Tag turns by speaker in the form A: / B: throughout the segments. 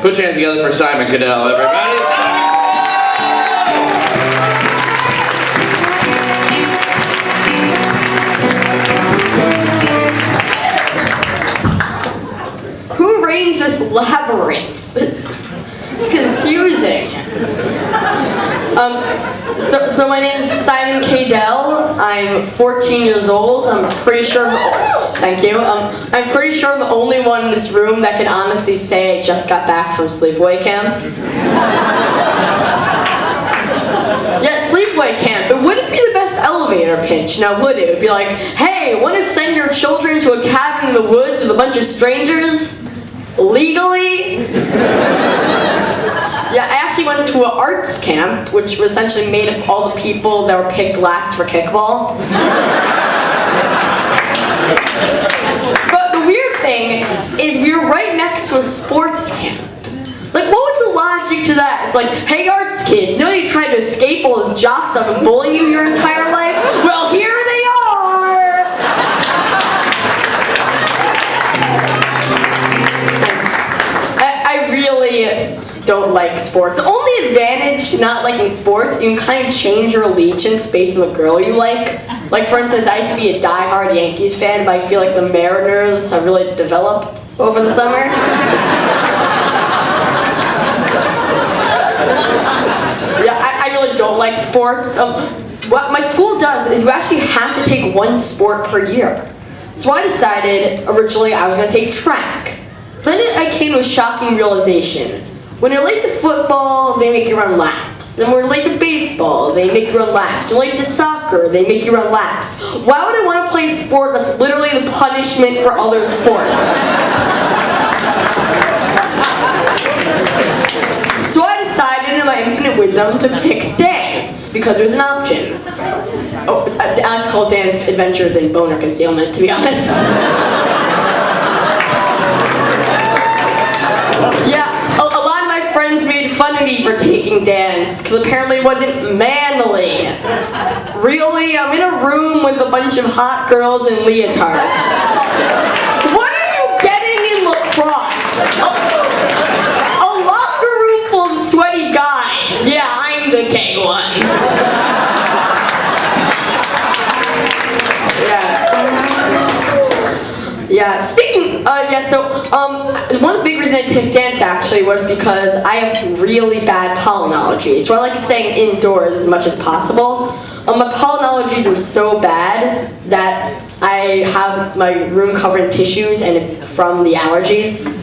A: Put your hands together for Simon Cadel, everybody.
B: Who arranged this labyrinth? It's confusing. So my name is Simon Cadel. I'm 14 years old. I'm pretty sure. Thank you. I'm pretty sure I'm the only one in this room that can honestly say I just got back from sleepaway camp. Yeah, sleepaway camp. It wouldn't be the best elevator pitch, now would it? It would be like, hey, want to send your children to a cabin in the woods with a bunch of strangers? Legally? Yeah, I actually went to an arts camp, which was essentially made of all the people that were picked last for kickball. But the weird thing is we were right next to a sports camp. Like, what was the logic to that? It's like, hey, arts kids, you know you tried to escape all those jocks that have been bullying you your entire life? Well, here they are! I really don't like sports. The only advantage to not liking sports, you can kind of change your allegiance based on the girl you like. Like, for instance, I used to be a die-hard Yankees fan, but I feel like the Mariners have really developed over the summer. Yeah, I really don't like sports. What my school does is you actually have to take one sport per year. So I decided, originally, I was going to take track. Then I came to a shocking realization. When you're late to football, they make you run laps. And when you're late to baseball, they make you run laps. You're late to soccer, they make you run laps. Why would I want to play a sport that's literally the punishment for other sports? So I decided in my infinite wisdom to pick dance, because there's an option. Oh, I like to call dance adventures in boner concealment, to be honest. Yeah, a lot of my friends made fun of me for taking dance, because apparently it wasn't manly. Really? I'm in a room with a bunch of hot girls in leotards. What are you getting in lacrosse? A locker room full of sweaty guys. Yeah, I'm the gay one. Yeah, speaking, one of the big reasons I took dance actually was because I have really bad pollen allergies, so I like staying indoors as much as possible. My pollen allergies are so bad that I have my room covered in tissues and it's from the allergies.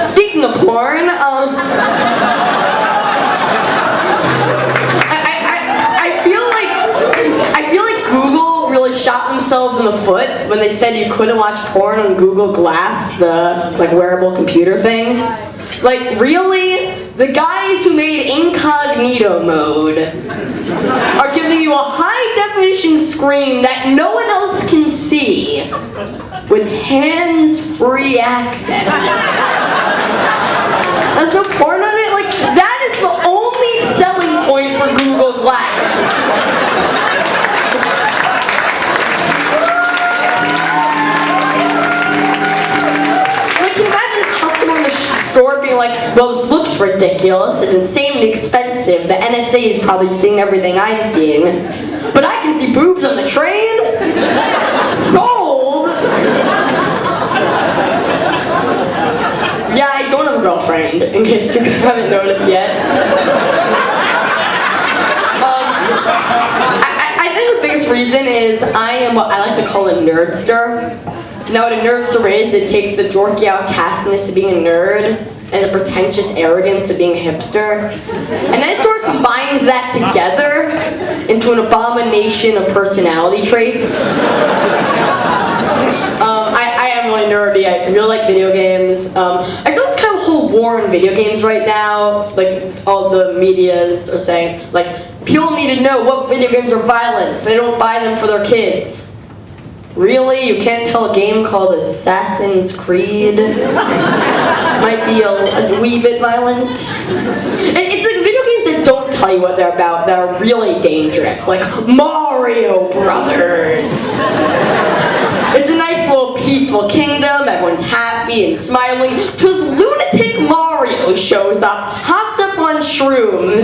B: Speaking of porn, I feel like Google really shot themselves in the foot when they said you couldn't watch porn on Google Glass, the wearable computer thing. Like, really? The guys who made incognito mode are giving you a high-definition screen that no one else can see with hands-free access. There's no porn on it? Like, that is the only selling point for Google Glass. Store being like, well, this looks ridiculous, it's insanely expensive, the NSA is probably seeing everything I'm seeing, but I can see boobs on the train? Sold! Yeah, I don't have a girlfriend, in case you haven't noticed yet. I think the biggest reason is I am what I like to call a nerdster. Now what a nerdster is, it takes the dorky outcastness of being a nerd and the pretentious arrogance of being a hipster, and then it sort of combines that together into an abomination of personality traits. I am really nerdy. I really like video games. I feel there's kind of a whole war in video games right now. Like, all the medias are saying, like, people need to know what video games are violent, so they don't buy them for their kids. Really? You can't tell a game called Assassin's Creed? Might be a wee bit violent. It's like video games that don't tell you what they're about that are really dangerous, like Mario Brothers. It's a nice little peaceful kingdom, everyone's happy and smiling, to this lunatic shows up, hopped up on shrooms,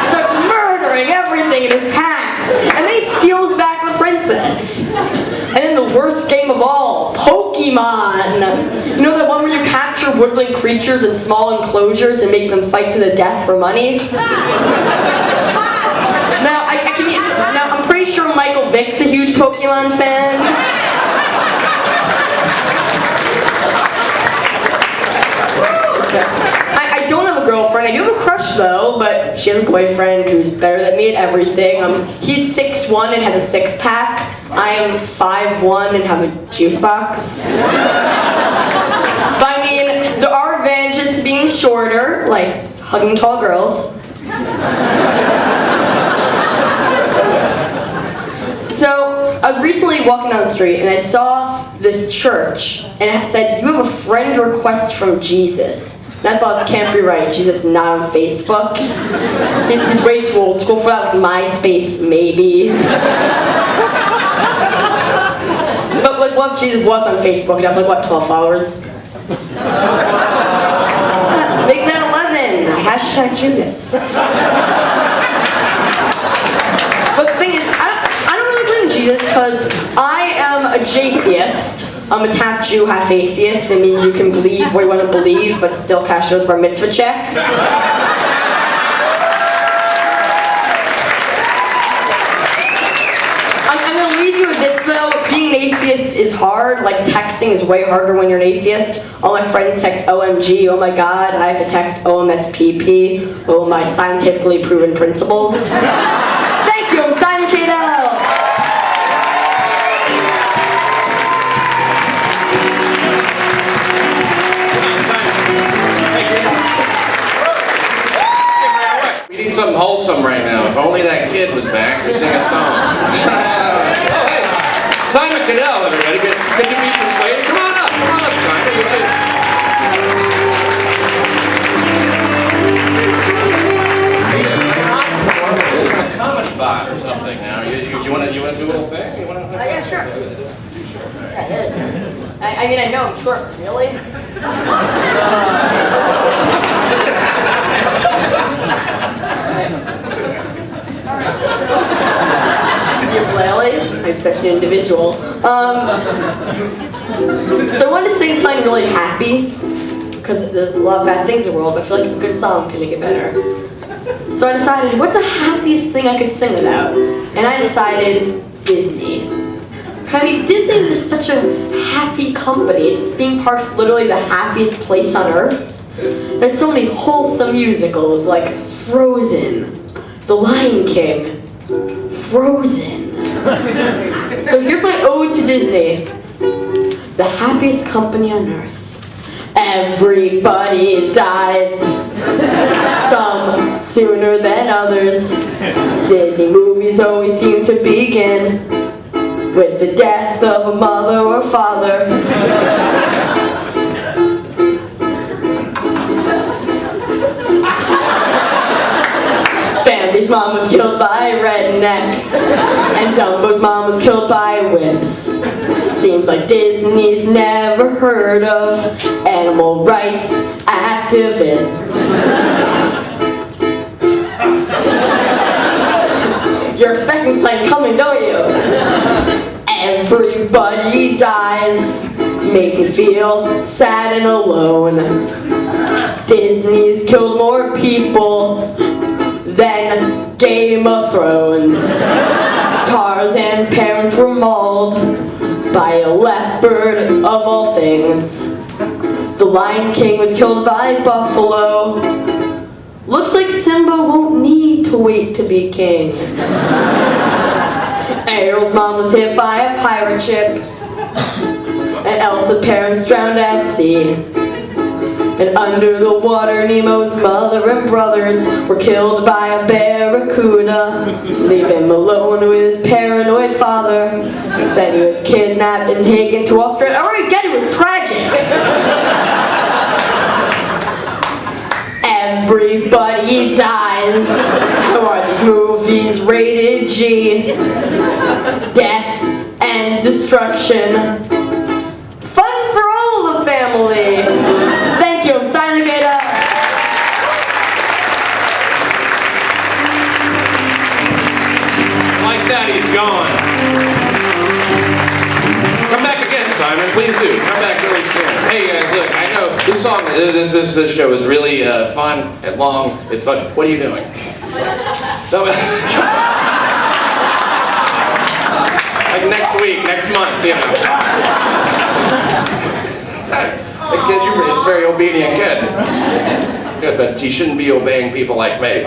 B: starts murdering everything in his path, and then he steals back the princess. And then the worst game of all, Pokemon. You know the one where you capture woodland creatures in small enclosures and make them fight to the death for money? Now, I'm pretty sure Michael Vick's a huge Pokemon fan. I don't have a girlfriend. I do have a crush though, but she has a boyfriend who's better than me at everything. He's 6'1" and has a six-pack. I am 5'1" and have a juice box. But I mean, there are advantages to being shorter, like hugging tall girls. So, I was recently walking down the street and I saw this church and it said, "You have a friend request from Jesus." And I thought, this can't be right. Jesus is not on Facebook. He's way too old school for that, like MySpace, maybe. But like, what if Jesus was on Facebook? He'd have like, what, 12 followers? Make that 11. Hashtag Judas. But the thing is, I don't really believe in Jesus because I am a J-theist. I'm a half Jew, half atheist. It means you can believe what you want to believe, but still cash those bar mitzvah checks. I'm going to leave you with this though. Being an atheist is hard. Like texting is way harder when you're an atheist. All my friends text OMG, oh my god. I have to text OMSPP, oh my scientifically proven principles. Thank you, I'm Simon Cadel.
A: Something wholesome right now. If only that kid was back to sing a song. Oh, hey, Simon Cadel, everybody. Can you be persuaded? Come on up, Simon. Comedy bot or something now. You want to do a little thing?
B: Yeah, sure. Yeah, it is. I mean, I know I'm short. Really? I'm such an individual. So I wanted to sing something really happy, because there's a lot of bad things in the world, but I feel like a good song can make it better. So I decided, what's the happiest thing I could sing about? And I decided Disney. I mean, Disney is such a happy company. Theme park's literally the happiest place on earth. There's so many wholesome musicals like Frozen, The Lion King, Frozen. So here's my ode to Disney. The happiest company on earth. Everybody dies. Some sooner than others. Disney movies always seem to begin with the death of a mother or father. Bambi's mom was killed by rednecks, and Dumbo's mom was killed by whips. Seems like Disney's never heard of animal rights activists. You're expecting something coming, don't you? Everybody dies. Makes me feel sad and alone. Disney's killed more people than Game of Thrones. Tarzan's parents were mauled by a leopard of all things. The Lion King was killed by buffalo. Looks like Simba won't need to wait to be king. Ariel's mom was hit by a pirate ship. And Elsa's parents drowned at sea. And under the water, Nemo's mother and brothers were killed by a barracuda. Leave him alone with his paranoid father. Then he was kidnapped and taken to Australia. I already get it was tragic. Everybody dies. How are these movies rated G? Death and destruction. Fun for all the family. Thank you, I'm Simon Cadel.
A: please do. Come back really soon. Hey guys, look, I know this song, this show is really fun and long. It's like, what are you doing? No, like next week, next month, you know. The kid, you're a very obedient kid. Good, but he shouldn't be obeying people like me.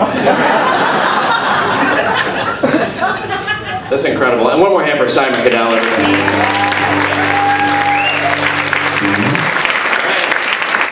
A: That's incredible. And one more hand for Simon Cadel, everybody.